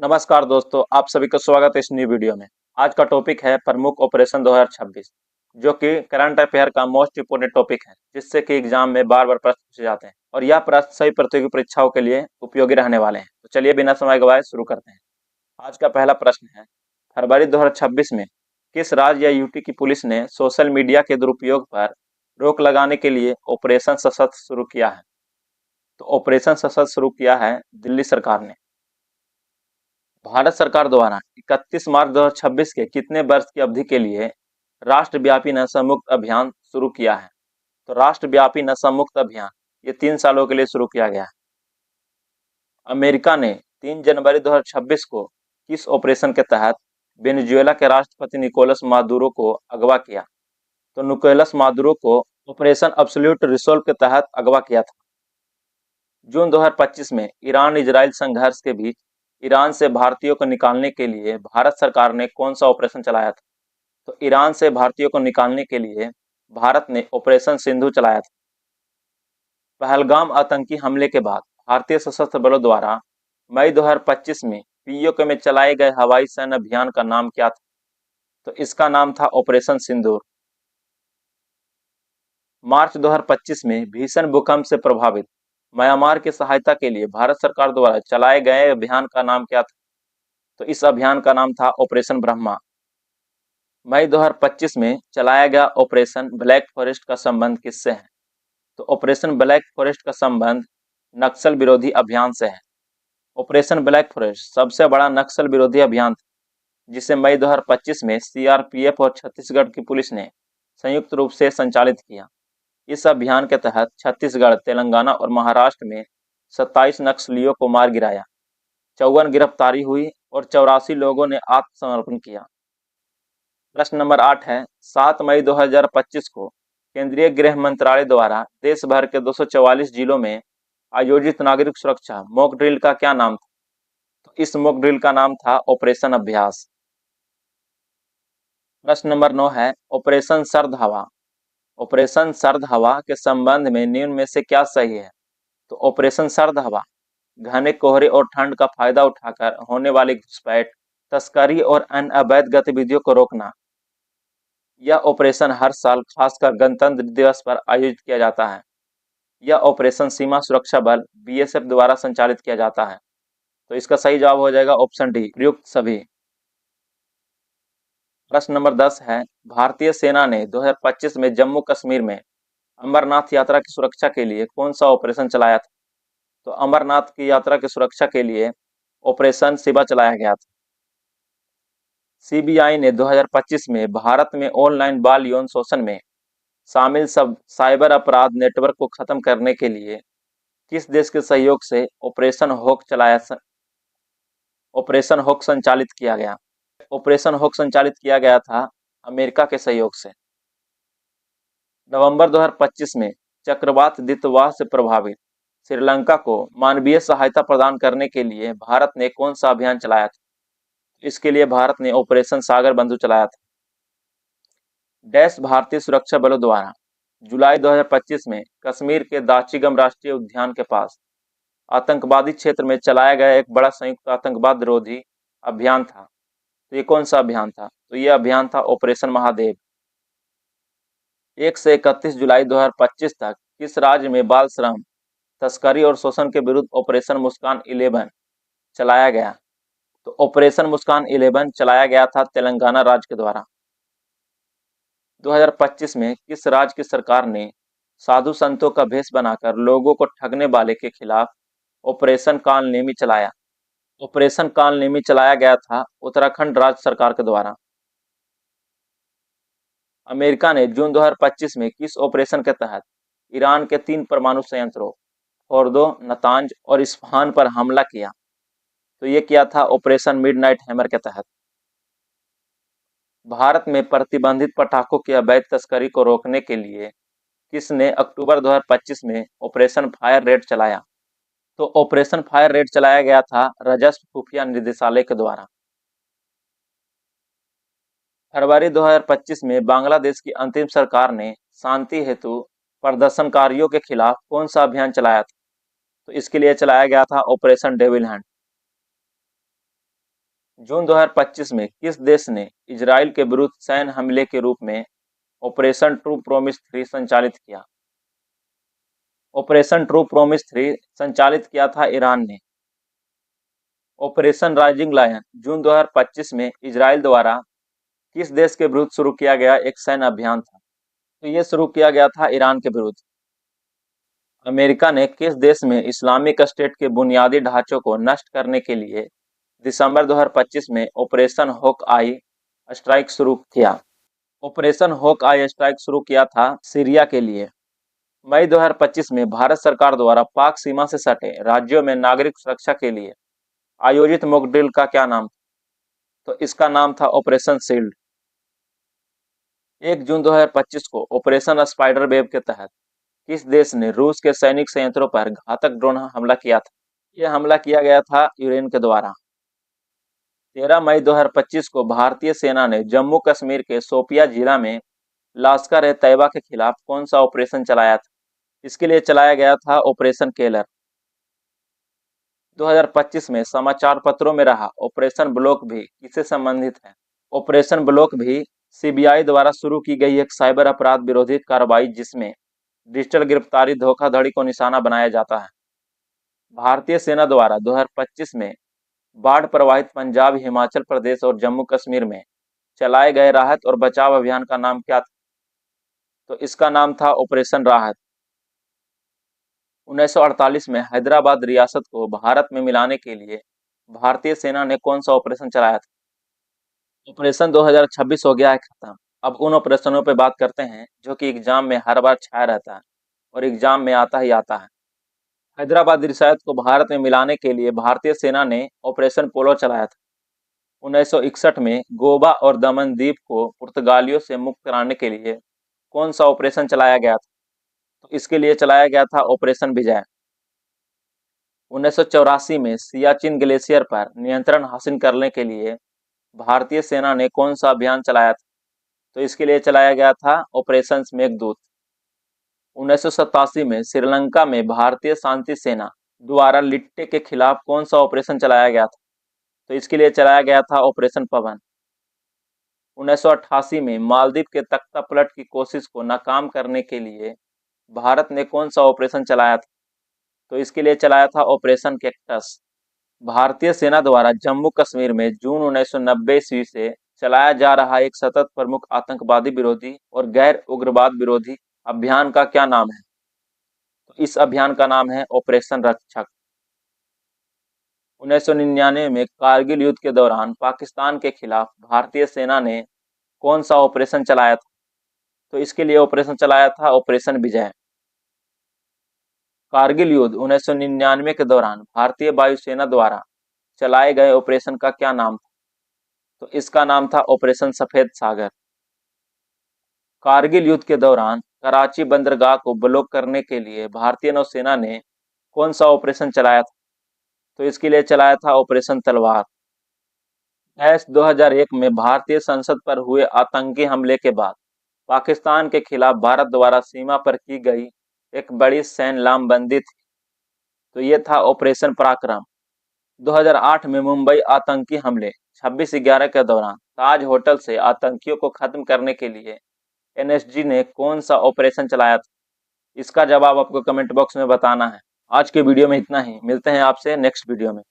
नमस्कार दोस्तों, आप सभी का स्वागत है इस न्यू वीडियो में। आज का टॉपिक है प्रमुख ऑपरेशन 2026, जो कि करंट अफेयर का मोस्ट इम्पोर्टेंट टॉपिक है, जिससे कि एग्जाम में बार बार प्रश्न पूछे जाते हैं और यह प्रश्न सभी प्रतियोगी परीक्षाओं के लिए उपयोगी रहने वाले हैं। तो चलिए बिना समय गवाए शुरू करते हैं। आज का पहला प्रश्न है, फरवरी 2026 में किस राज्य या यूटी की पुलिस ने सोशल मीडिया के दुरुपयोग पर रोक लगाने के लिए ऑपरेशन सशक्त शुरू किया है? तो ऑपरेशन सशक्त शुरू किया है दिल्ली सरकार ने। भारत सरकार द्वारा 31 मार्च 2026 के कितने वर्ष की अवधि के लिए राष्ट्रव्यापी नशा मुक्त अभियान शुरू किया है? तो राष्ट्रव्यापी नशा मुक्त अभियान ये 3 सालों के लिए शुरू किया गया है। अमेरिका ने 3 जनवरी 2026 को किस ऑपरेशन के तहत वेनेजुएला के राष्ट्रपति निकोलस मादुरो को अगवा किया? तो निकोलस मादुरो को ऑपरेशन अब्सोल्यूट रिसोल्व के तहत अगवा किया था। जून 2025 में ईरान इजराइल संघर्ष के बीच ईरान से भारतीयों को निकालने के लिए भारत सरकार ने कौन सा ऑपरेशन चलाया था? तो ईरान से भारतीयों को निकालने के लिए भारत ने ऑपरेशन सिंधु चलाया था। पहलगाम आतंकी हमले के बाद भारतीय सशस्त्र बलों द्वारा मई 2025 में पीओके में चलाए गए हवाई सैन्य अभियान का नाम क्या था? तो इसका नाम था ऑपरेशन सिंदूर। मार्च 2025 में भीषण भूकंप से प्रभावित म्यांमार की सहायता के लिए भारत सरकार द्वारा चलाए गए अभियान का नाम क्या था? तो इस अभियान का नाम था ऑपरेशन ब्रह्मा। मई 2025 में चलाया गया ऑपरेशन ब्लैक फॉरेस्ट का संबंध किससे है? तो ऑपरेशन ब्लैक फॉरेस्ट का संबंध नक्सल विरोधी अभियान से है। ऑपरेशन ब्लैक फॉरेस्ट सबसे बड़ा नक्सल विरोधी अभियान था, जिसे मई 2025 में सीआरपीएफ और छत्तीसगढ़ की पुलिस ने संयुक्त रूप से संचालित किया। इस अभियान के तहत छत्तीसगढ़, तेलंगाना और महाराष्ट्र में 27 नक्सलियों को मार गिराया, 54 गिरफ्तारी हुई और 84 लोगों ने आत्मसमर्पण किया। प्रश्न नंबर 8 है, 7 मई 2025 को केंद्रीय गृह मंत्रालय द्वारा देश भर के 244 जिलों में आयोजित नागरिक सुरक्षा मॉक ड्रिल का क्या नाम था? तो इस मॉक ड्रिल का नाम था ऑपरेशन अभ्यास। प्रश्न नंबर 9 है, ऑपरेशन सर्द हवा। ऑपरेशन सर्द हवा के संबंध में निम्न में से क्या सही है? तो ऑपरेशन सर्द हवा घने कोहरे और ठंड का फायदा उठाकर होने वाली घुसपैठ, तस्करी और अन्य अवैध गतिविधियों को रोकना। यह ऑपरेशन हर साल खासकर गणतंत्र दिवस पर आयोजित किया जाता है। यह ऑपरेशन सीमा सुरक्षा बल बीएसएफ द्वारा संचालित किया जाता है। तो इसका सही जवाब हो जाएगा ऑप्शन डी, प्रयुक्त सभी। प्रश्न नंबर 10 है, भारतीय सेना ने 2025 में जम्मू कश्मीर में अमरनाथ यात्रा की सुरक्षा के लिए कौन सा ऑपरेशन चलाया था? तो अमरनाथ की यात्रा की सुरक्षा के लिए ऑपरेशन शिवा चलाया गया था। सीबीआई ने 2025 में भारत में ऑनलाइन बाल यौन शोषण में शामिल सब साइबर अपराध नेटवर्क को खत्म करने के लिए किस देश के सहयोग से ऑपरेशन हॉक संचालित किया गया? ऑपरेशन हॉक संचालित किया गया था अमेरिका के सहयोग से। नवंबर 2025 में चक्रवात दितवाह से प्रभावित श्रीलंका को मानवीय सहायता प्रदान करने के लिए भारत ने कौन सा अभियान चलाया था? इसके लिए भारत ने ऑपरेशन सागर बंधु चलाया था। भारतीय सुरक्षा बलों द्वारा जुलाई 2025 में कश्मीर के दाचिगम राष्ट्रीय उद्यान के पास आतंकवादी क्षेत्र में चलाया गया एक बड़ा संयुक्त आतंकवाद विरोधी अभियान था। तो ये कौन सा अभियान था? तो ये अभियान था ऑपरेशन महादेव। 1 से 31 जुलाई 2025 तक किस राज्य में बाल श्रम, तस्करी और शोषण के विरुद्ध ऑपरेशन मुस्कान 11 चलाया गया? तो ऑपरेशन मुस्कान 11 चलाया गया था तेलंगाना राज्य के द्वारा। 2025 में किस राज्य की सरकार ने साधु संतों का भेष बनाकर लोगों को ठगने वाले के खिलाफ ऑपरेशन कालनेमी चलाया? ऑपरेशन कालनेमी चलाया गया था उत्तराखंड राज्य सरकार के द्वारा। अमेरिका ने जून 2025 में किस ऑपरेशन के तहत ईरान के 3 परमाणु संयंत्रों फोर्दो, नतांज और इस्फहान पर हमला किया? तो ये किया था ऑपरेशन मिडनाइट हैमर के तहत। भारत में प्रतिबंधित पटाखों की अवैध तस्करी को रोकने के लिए किसने अक्टूबर 2025 में ऑपरेशन फायर रेड चलाया? तो ऑपरेशन फायर रेड चलाया गया था राजस्व खुफिया निदेशालय के द्वारा। फरवरी 2025 में बांग्लादेश की अंतरिम सरकार ने शांति हेतु प्रदर्शनकारियों के खिलाफ कौन सा अभियान चलाया था? तो इसके लिए चलाया गया था ऑपरेशन डेविल हैंड। जून 2025 में किस देश ने इजराइल के विरुद्ध सैन्य हमले के रूप में ऑपरेशन ट्रू प्रॉमिस 3 संचालित किया? ऑपरेशन ट्रू प्रॉमिस 3 संचालित किया था ईरान ने। ऑपरेशन राइजिंग लायन जून 2025 में इजराइल द्वारा किस देश के विरुद्ध शुरू किया गया एक सैन्य अभियान था? तो ये शुरू किया गया था ईरान के विरुद्ध। अमेरिका ने किस देश में इस्लामिक स्टेट के बुनियादी ढांचों को नष्ट करने के लिए दिसंबर 2025 में ऑपरेशन हॉक आई स्ट्राइक शुरू किया? ऑपरेशन हॉक आई स्ट्राइक शुरू किया था सीरिया के लिए। मई 2025 में भारत सरकार द्वारा पाक सीमा से सटे राज्यों में नागरिक सुरक्षा के लिए आयोजित मॉक ड्रिल का क्या नाम था? तो इसका नाम था ऑपरेशन शील्ड। 1 जून 2025 को ऑपरेशन स्पाइडर वेब के तहत किस देश ने रूस के सैनिक संयंत्रों पर घातक ड्रोन हमला किया था? यह हमला किया गया था यूक्रेन के द्वारा। 13 मई 2025 को भारतीय सेना ने जम्मू कश्मीर के शोपिया जिला में लश्कर ए तैयबा के खिलाफ कौन सा ऑपरेशन चलाया था? इसके लिए चलाया गया था ऑपरेशन केलर। 2025 में समाचार पत्रों में रहा ऑपरेशन ब्लॉक भी किससे संबंधित है? ऑपरेशन ब्लॉक भी सीबीआई द्वारा शुरू की गई एक साइबर अपराध विरोधी कार्रवाई जिसमें डिजिटल गिरफ्तारी धोखाधड़ी को निशाना बनाया जाता है। भारतीय सेना द्वारा 2025 में बाढ़ प्रभावित पंजाब, हिमाचल प्रदेश और जम्मू कश्मीर में चलाए गए राहत और बचाव अभियान का नाम क्या था? तो इसका नाम था ऑपरेशन राहत। 1948 में हैदराबाद रियासत को भारत में मिलाने के लिए भारतीय सेना ने कौन सा ऑपरेशन चलाया था? ऑपरेशन 2026 हो गया है खत्म। अब उन ऑपरेशनों पे बात करते हैं जो कि एग्जाम में हर बार छाया रहता है और एग्जाम में आता ही आता है। हैदराबाद रियासत को भारत में मिलाने के लिए भारतीय सेना ने ऑपरेशन पोलो चलाया था। 1961 में गोवा और दमन द्वीप को पुर्तगालियों से मुक्त कराने के लिए कौन सा ऑपरेशन चलाया गया था? तो इसके लिए चलाया गया था ऑपरेशन विजय। 1984 में सियाचिन ग्लेशियर पर नियंत्रण हासिल करने के लिए भारतीय सेना ने कौन सा अभियान चलाया था? तो इसके लिए चलाया गया था ऑपरेशन मेघदूत। 1987 में श्रीलंका में भारतीय शांति सेना द्वारा लिट्टे के खिलाफ कौन सा ऑपरेशन चलाया गया था? तो इसके लिए चलाया गया था ऑपरेशन पवन। 1988 में मालदीव के तख्ता पलट की कोशिश को नाकाम करने के लिए भारत ने कौन सा ऑपरेशन चलाया था? तो इसके लिए चलाया था ऑपरेशन कैक्टस। भारतीय सेना द्वारा जम्मू कश्मीर में जून 1990 ईस्वी से चलाया जा रहा एक सतत प्रमुख आतंकवादी विरोधी और गैर उग्रवाद विरोधी अभियान का क्या नाम है? तो इस अभियान का नाम है ऑपरेशन रक्षक। 1999 में कारगिल युद्ध के दौरान पाकिस्तान के खिलाफ भारतीय सेना ने कौन सा ऑपरेशन चलाया था? तो इसके लिए ऑपरेशन चलाया था ऑपरेशन विजय। कारगिल युद्ध 1999 के दौरान भारतीय वायुसेना द्वारा चलाए गए ऑपरेशन का क्या नाम था? तो इसका नाम था ऑपरेशन सफेद सागर। कारगिल युद्ध के दौरान कराची बंदरगाह को ब्लॉक करने के लिए भारतीय नौसेना ने कौन सा ऑपरेशन चलाया था? तो इसके लिए चलाया था ऑपरेशन तलवार। 2001 में भारतीय संसद पर हुए आतंकी हमले के बाद पाकिस्तान के खिलाफ भारत द्वारा सीमा पर की गई एक बड़ी सैन्य लामबंदी थी। तो ये था ऑपरेशन पराक्रम। 2008 में मुंबई आतंकी हमले 26/11 के दौरान ताज होटल से आतंकियों को खत्म करने के लिए एनएसजी ने कौन सा ऑपरेशन चलाया था? इसका जवाब आपको कमेंट बॉक्स में बताना है। आज के वीडियो में इतना ही, मिलते हैं आपसे नेक्स्ट वीडियो में।